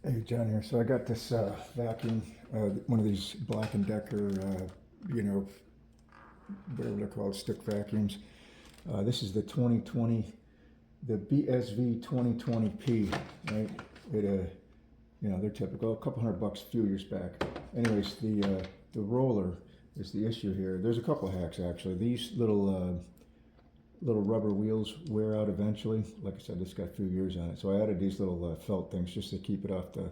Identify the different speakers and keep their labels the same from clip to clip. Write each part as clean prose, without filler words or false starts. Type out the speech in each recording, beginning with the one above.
Speaker 1: Hey, John here. So I got this vacuum, one of these Black+Decker, you know, whatever they're called, stick vacuums. This is the 2020, the BSV2020P, right? They're typical, a couple $100 a few years back. Anyways, the roller is the issue here. There's a couple hacks actually. These little rubber wheels wear out eventually. Like I said, this got a few years on it. So I added these little felt things just to keep it off the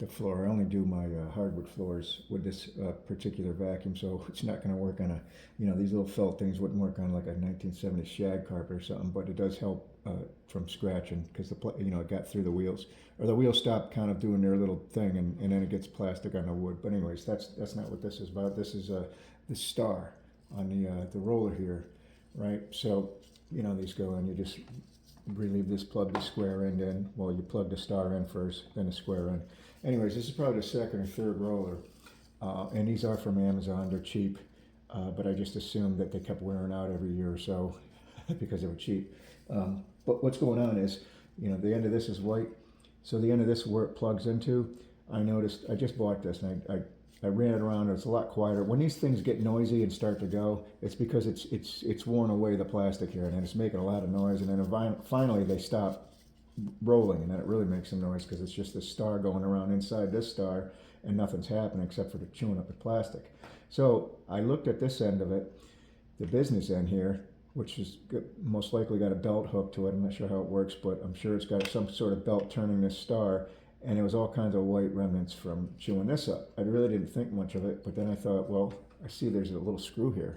Speaker 1: floor. I only do my hardwood floors with this particular vacuum, so it's not going to work on these little felt things wouldn't work on like a 1970s shag carpet or something, but it does help from scratching because it got through the wheels. Or the wheels stop kind of doing their little thing and then it gets plastic on the wood. But anyways, that's not what this is about. This is the star on the roller here, right? So these go in, you just relieve this, plug the square end in. Well, you plug the star in first, then the square end. Anyways, this is probably the second or third roller. And these are from Amazon, they're cheap. But I just assumed that they kept wearing out every year or so because they were cheap. But what's going on is, the end of this is white. So the end of this where it plugs into, I noticed, I just bought this and I ran it around. It's a lot quieter. When these things get noisy and start to go, it's because it's worn away the plastic here, and then it's making a lot of noise. And then finally they stop rolling, and then it really makes some noise because it's just this star going around inside this star, and nothing's happening except for the chewing up the plastic. So I looked at this end of it, the business end here, which is most likely got a belt hook to it. I'm not sure how it works, but I'm sure it's got some sort of belt turning this star. And it was all kinds of white remnants from chewing this up. I really didn't think much of it, but then I thought, well, I see there's a little screw here.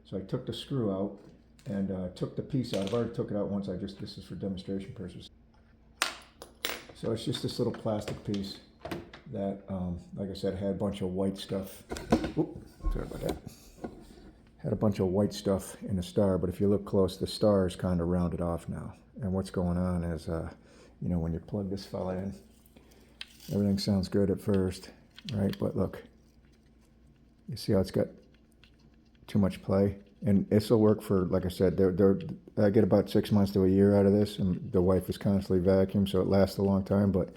Speaker 1: So I took the screw out and took the piece out. I've already took it out once. This is for demonstration purposes. So it's just this little plastic piece that, like I said, had a bunch of white stuff. Oop, sorry about that. Had a bunch of white stuff in the star, but if you look close, the star is kind of rounded off now. And what's going on is, when you plug this fella in, everything sounds good at first, right? But look, you see how it's got too much play? And this will work for, like I said, I get about 6 months to a year out of this, and the wife is constantly vacuuming, so it lasts a long time, but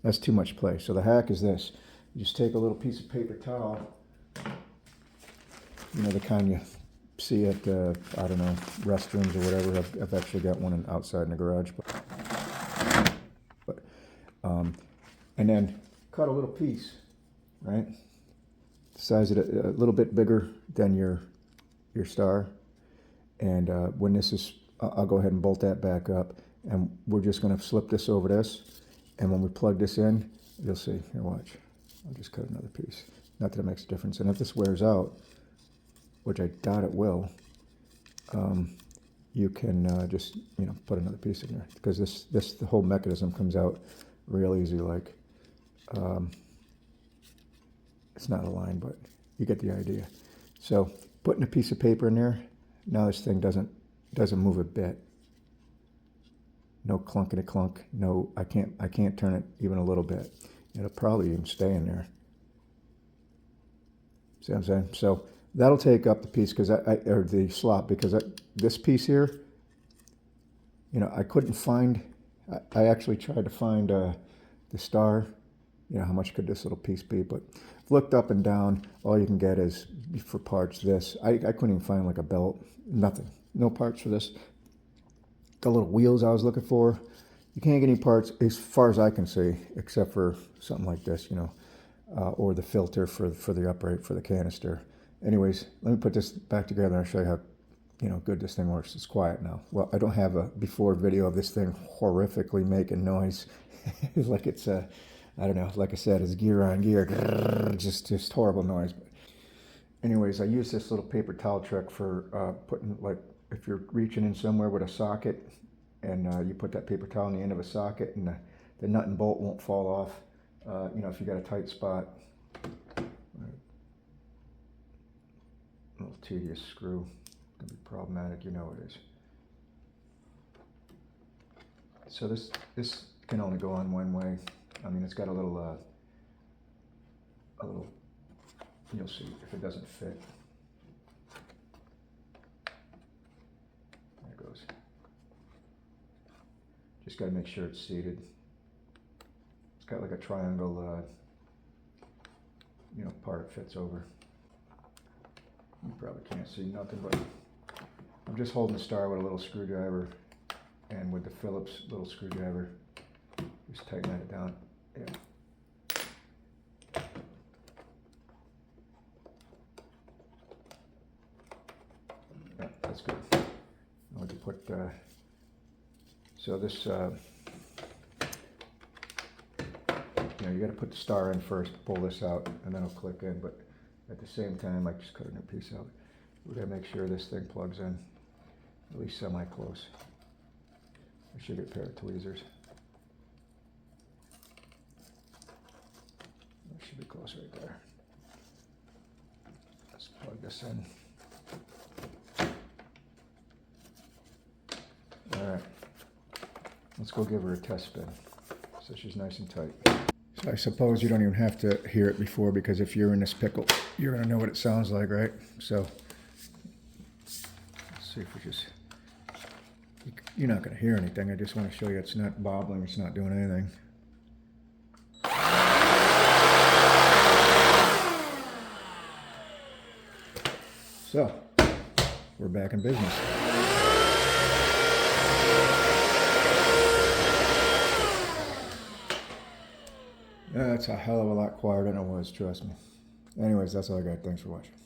Speaker 1: that's too much play. So the hack is this. You just take a little piece of paper towel, the kind you see at, I don't know, restrooms or whatever. I've actually got one outside in the garage. And then cut a little piece, right? Size it a little bit bigger than your star. And when this is, I'll go ahead and bolt that back up. And we're just going to slip this over this. And when we plug this in, you'll see. Here, watch. I'll just cut another piece. Not that it makes a difference. And if this wears out, which I doubt it will, you can just, put another piece in there. Because the whole mechanism comes out real easy, like. It's not aligned, but you get the idea. So putting a piece of paper in there, now this thing doesn't move a bit. No clunkety clunk. No, I can't turn it even a little bit. It'll probably even stay in there. See what I'm saying? So that'll take up the piece or the slot, because this piece here, I couldn't find. I actually tried to find the star. How much could this little piece be? But looked up and down, all you can get is, for parts, this. I couldn't even find like a belt, nothing. No parts for this. The little wheels I was looking for, you can't get any parts as far as I can see, except for something like this, or the filter for the upright for the canister. Anyways, let me put this back together and I'll show you how good this thing works. It's quiet now. Well, I don't have a before video of this thing horrifically making noise. Like it's I don't know, like I said, it's gear on gear, just horrible noise. But anyways, I use this little paper towel trick for putting, like, if you're reaching in somewhere with a socket and you put that paper towel on the end of a socket and the nut and bolt won't fall off, if you got a tight spot. Right. A little tedious screw, gonna be problematic, it is. So this can only go on one way. I mean, it's got a little, you'll see if it doesn't fit. There it goes. Just got to make sure it's seated. got like a triangle, you know, part it fits over. You probably can't see nothing, but I'm just holding the star with a little screwdriver and with the Phillips little screwdriver, just tighten that down. Yeah. Yeah, that's good. I want to put, so this, you know, you got to put the star in first, pull this out, and then it'll click in, but at the same time, I just cut a new piece out. We got to make sure this thing plugs in, at least semi-close. I should get a pair of tweezers. That should be close right there. Let's plug this in. Alright, let's go give her a test spin, so she's nice and tight. So I suppose you don't even have to hear it before, because if you're in this pickle, you're going to know what it sounds like, right? So, let's see if we just, you're not going to hear anything, I just want to show you it's not bobbling, it's not doing anything. So, we're back in business. That's a hell of a lot quieter than it was, trust me. Anyways, that's all I got. Thanks for watching.